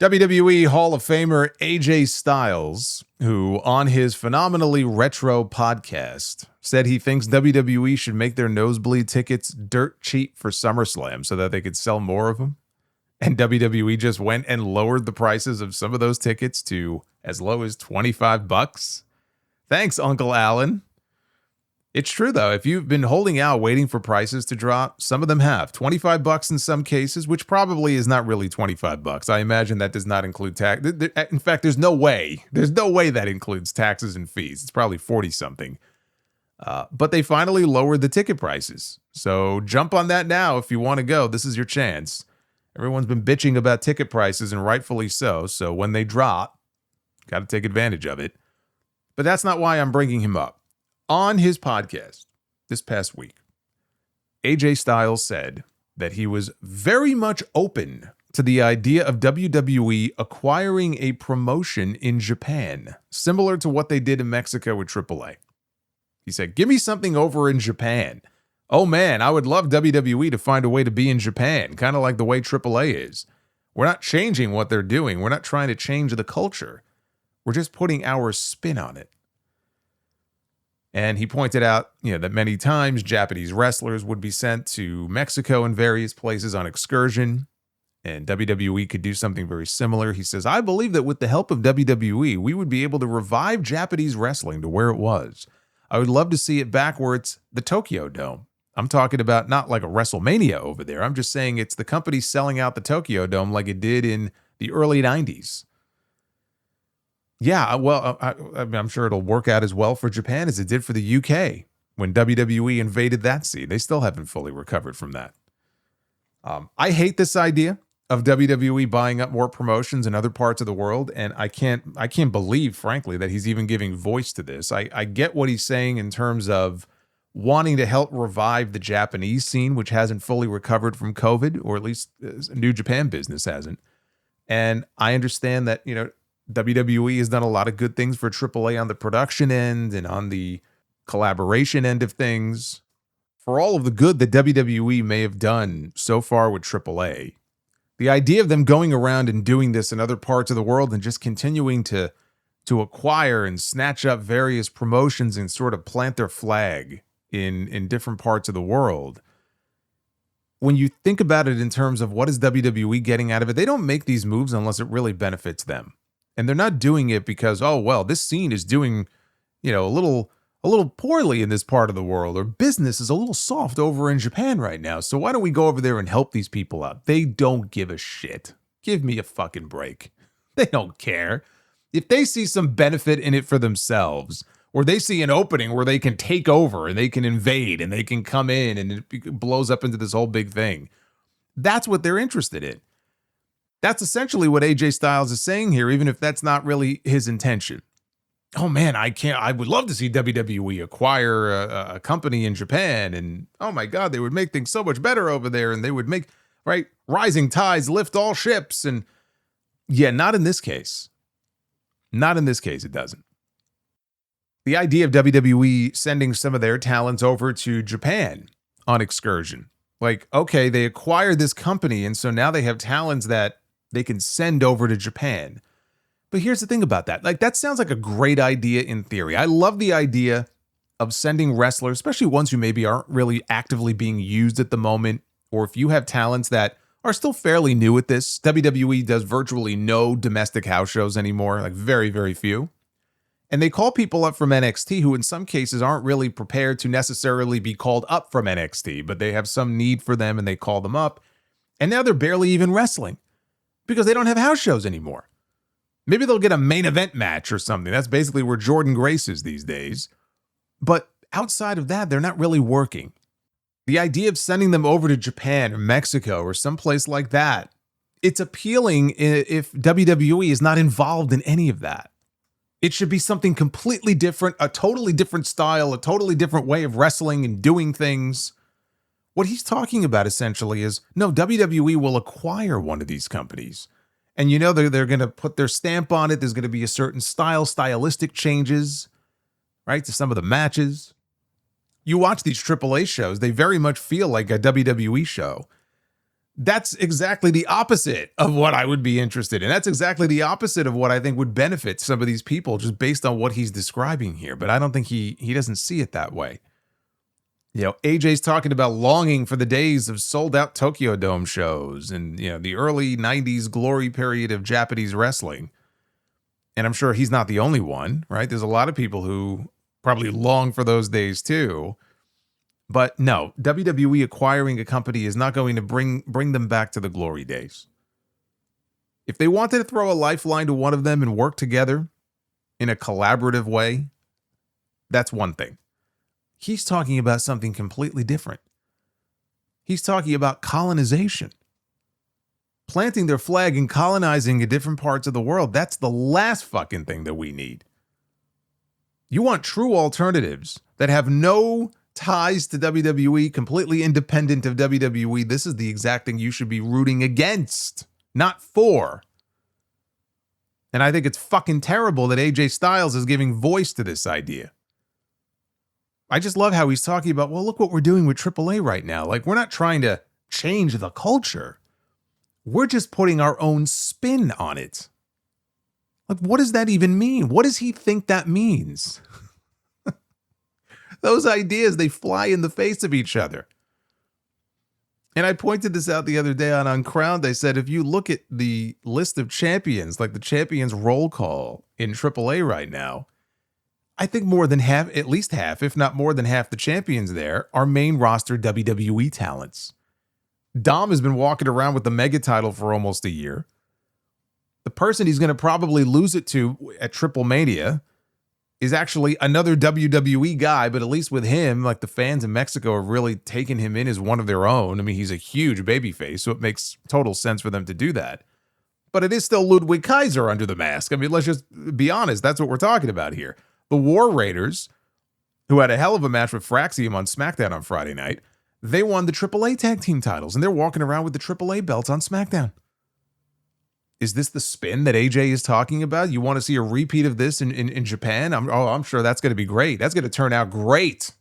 WWE Hall of Famer AJ Styles, who on his phenomenally retro podcast said he thinks WWE should make their nosebleed tickets dirt cheap for SummerSlam so that they could sell more of them. And WWE just went and lowered the prices of some of those tickets to as low as $25. Thanks, Uncle Alan. It's true, though. If you've been holding out waiting for prices to drop, some of them have. $25 in some cases, which probably is not really $25. I imagine that does not include tax. In fact, there's no way. There's no way that includes taxes and fees. It's probably 40-something. But they finally lowered the ticket prices. So jump on that now if you want to go. This is your chance. Everyone's been bitching about ticket prices, and rightfully so. So when they drop, got to take advantage of it. But that's not why I'm bringing him up. On his podcast this past week, AJ Styles said that he was very much open to the idea of WWE acquiring a promotion in Japan, similar to what they did in Mexico with AAA. He said, give me something over in Japan. Oh man, I would love WWE to find a way to be in Japan, kind of like the way AAA is. We're not changing what they're doing. We're not trying to change the culture. We're just putting our spin on it. And he pointed out, that many times Japanese wrestlers would be sent to Mexico and various places on excursion, and WWE could do something very similar. He says, I believe that with the help of WWE, we would be able to revive Japanese wrestling to where it was. I would love to see it back where it's the Tokyo Dome. I'm talking about not like a WrestleMania over there. I'm just saying it's the company selling out the Tokyo Dome like it did in the early 90s. Yeah, well, I'm sure it'll work out as well for Japan as it did for the UK when WWE invaded that scene. They still haven't fully recovered from that. I hate this idea of WWE buying up more promotions in other parts of the world, and I can't believe, frankly, that he's even giving voice to this. I get what he's saying in terms of wanting to help revive the Japanese scene, which hasn't fully recovered from COVID, or at least New Japan business hasn't. And I understand that, WWE has done a lot of good things for AAA on the production end and on the collaboration end of things. For all of the good that WWE may have done so far with AAA, the idea of them going around and doing this in other parts of the world and just continuing to acquire and snatch up various promotions and sort of plant their flag in different parts of the world. When you think about it in terms of what is WWE getting out of it, they don't make these moves unless it really benefits them. And they're not doing it because, oh, well, this scene is doing, a little poorly in this part of the world, or business is a little soft over in Japan right now. So why don't we go over there and help these people out? They don't give a shit. Give me a fucking break. They don't care. If they see some benefit in it for themselves, or they see an opening where they can take over and they can invade and they can come in and it blows up into this whole big thing, that's what they're interested in. That's essentially what AJ Styles is saying here, even if that's not really his intention. Oh man, I would love to see WWE acquire a company in Japan, and oh my God, they would make things so much better over there, and they would make, rising tides lift all ships. And yeah, not in this case. Not in this case, it doesn't. The idea of WWE sending some of their talents over to Japan on excursion. Okay, they acquired this company, and so now they have talents that they can send over to Japan. But here's the thing about that. That sounds like a great idea in theory. I love the idea of sending wrestlers, especially ones who maybe aren't really actively being used at the moment, or if you have talents that are still fairly new at this. WWE does virtually no domestic house shows anymore, very, very few. And they call people up from NXT who in some cases aren't really prepared to necessarily be called up from NXT, but they have some need for them and they call them up. And now they're barely even wrestling because they don't have house shows anymore. Maybe they'll get a main event match or something. That's basically where Jordan Grace is these days. But outside of that, they're not really working. The idea of sending them over to Japan or Mexico or someplace like that, it's appealing if WWE is not involved in any of that. It should be something completely different, a totally different style, a totally different way of wrestling and doing things. What he's talking about essentially is, no, WWE will acquire one of these companies. And they're going to put their stamp on it. There's going to be a certain stylistic changes, to some of the matches. You watch these AAA shows, they very much feel like a WWE show. That's exactly the opposite of what I would be interested in. That's exactly the opposite of what I think would benefit some of these people just based on what he's describing here. But I don't think he doesn't see it that way. AJ's talking about longing for the days of sold out Tokyo Dome shows and, the early 90s glory period of Japanese wrestling. And I'm sure he's not the only one, right? There's a lot of people who probably long for those days too. But no, WWE acquiring a company is not going to bring them back to the glory days. If they wanted to throw a lifeline to one of them and work together in a collaborative way, that's one thing. He's talking about something completely different. He's talking about colonization. Planting their flag and colonizing in different parts of the world, that's the last fucking thing that we need. You want true alternatives that have no ties to WWE, completely independent of WWE. This is the exact thing you should be rooting against, not for. And I think it's fucking terrible that AJ Styles is giving voice to this idea. I just love how he's talking about, well, look what we're doing with AAA right now. Like, we're not trying to change the culture. We're just putting our own spin on it. Like, what does that even mean? What does he think that means? Those ideas, they fly in the face of each other. And I pointed this out the other day on UNCROWNED. I said, if you look at the list of champions, like the champions roll call in AAA right now, I think more than half, at least half, if not more than half the champions there are main roster WWE talents. Dom has been walking around with the mega title for almost a year. The person he's going to probably lose it to at Triple Mania is actually another WWE guy, but at least with him, like the fans in Mexico have really taken him in as one of their own. I mean, he's a huge babyface, so it makes total sense for them to do that. But it is still Ludwig Kaiser under the mask. I mean, let's just be honest. That's what we're talking about here. The War Raiders, who had a hell of a match with Fraxium on SmackDown on Friday night, they won the AAA tag team titles, and they're walking around with the AAA belts on SmackDown. Is this the spin that AJ is talking about? You want to see a repeat of this in Japan? I'm sure that's going to be great. That's going to turn out great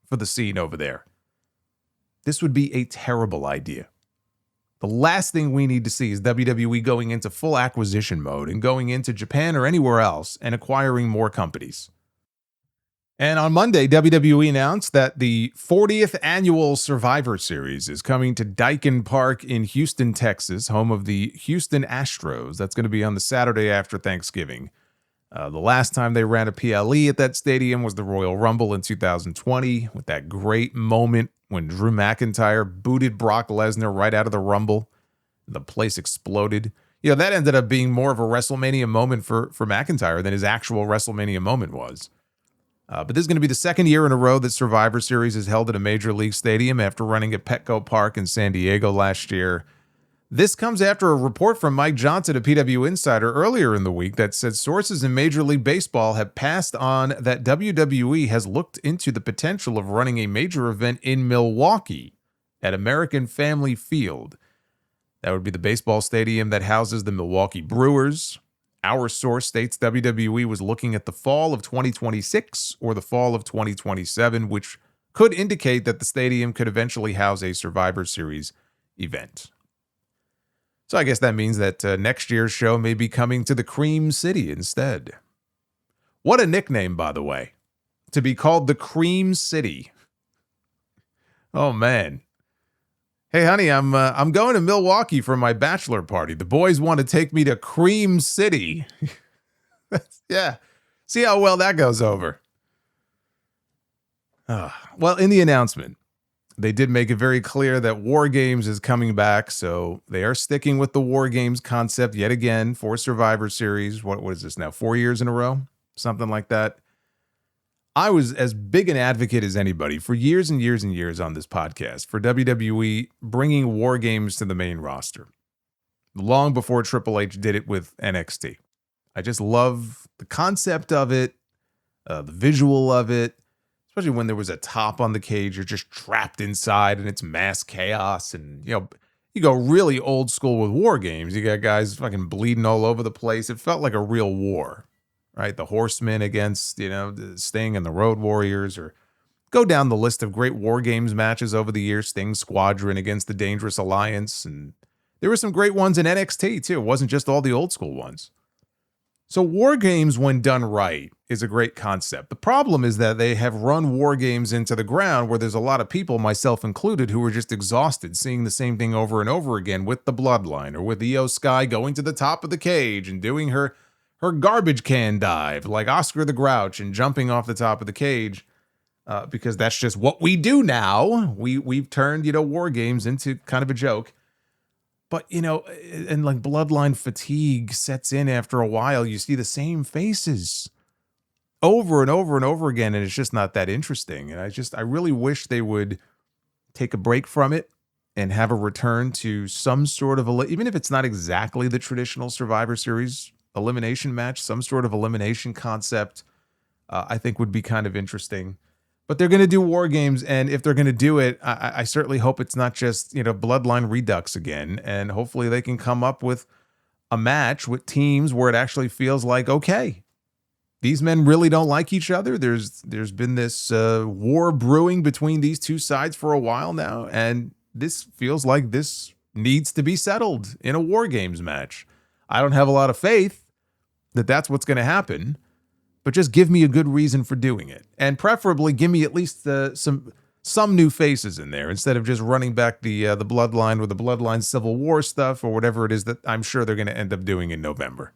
for the scene over there. This would be a terrible idea. The last thing we need to see is WWE going into full acquisition mode and going into Japan or anywhere else and acquiring more companies. And on Monday, WWE announced that the 40th annual Survivor Series is coming to Daikin Park in Houston, Texas, home of the Houston Astros. That's going to be on the Saturday after Thanksgiving. The last time they ran a PLE at that stadium was the Royal Rumble in 2020, with that great moment when Drew McIntyre booted Brock Lesnar right out of the Rumble. The place exploded. That ended up being more of a WrestleMania moment for McIntyre than his actual WrestleMania moment was. But this is going to be the second year in a row that Survivor Series is held at a major league stadium after running at Petco Park in San Diego last year. This comes after a report from Mike Johnson, a PW Insider, earlier in the week that said sources in Major League Baseball have passed on that WWE has looked into the potential of running a major event in Milwaukee at American Family Field. That would be the baseball stadium that houses the Milwaukee Brewers. Our source states WWE was looking at the fall of 2026 or the fall of 2027, which could indicate that the stadium could eventually house a Survivor Series event. So I guess that means that next year's show may be coming to the Cream City instead. What a nickname, by the way, to be called the Cream City. Oh, man. Hey, honey, I'm going to Milwaukee for my bachelor party. The boys want to take me to Cream City. Yeah. See how well that goes over. Well, in the announcement, they did make it very clear that War Games is coming back, so they are sticking with the War Games concept yet again for Survivor Series. What is this now, 4 years in a row? Something like that. I was as big an advocate as anybody for years and years and years on this podcast for WWE bringing War Games to the main roster, long before Triple H did it with NXT. I just love the concept of it, the visual of it, especially when there was a top on the cage. You're just trapped inside and it's mass chaos. And, you go really old school with War Games. You got guys fucking bleeding all over the place. It felt like a real war. Right, the Horsemen against, the Sting and the Road Warriors, or go down the list of great War Games matches over the years. Sting's Squadron against the Dangerous Alliance. And there were some great ones in NXT, too. It wasn't just all the old school ones. So War Games, when done right, is a great concept. The problem is that they have run War Games into the ground where there's a lot of people, myself included, who are just exhausted seeing the same thing over and over again with the Bloodline or with Io Sky going to the top of the cage and doing her garbage can dive like Oscar the Grouch and jumping off the top of the cage because that's just what we do now. We've turned, War Games into kind of a joke. But, and like Bloodline fatigue sets in after a while. You see the same faces over and over and over again, and it's just not that interesting. And I really wish they would take a break from it and have a return to some sort of, even if it's not exactly the traditional Survivor Series elimination match, some sort of elimination concept, I think would be kind of interesting. But they're going to do War Games, and if they're going to do it, I certainly hope it's not just, Bloodline Redux again, and hopefully they can come up with a match with teams where it actually feels like, okay, these men really don't like each other. There's been this war brewing between these two sides for a while now, and this feels like this needs to be settled in a War Games match. I don't have a lot of faith that that's what's going to happen, but just give me a good reason for doing it. And preferably give me at least some new faces in there instead of just running back the Bloodline or the Bloodline Civil War stuff or whatever it is that I'm sure they're going to end up doing in November.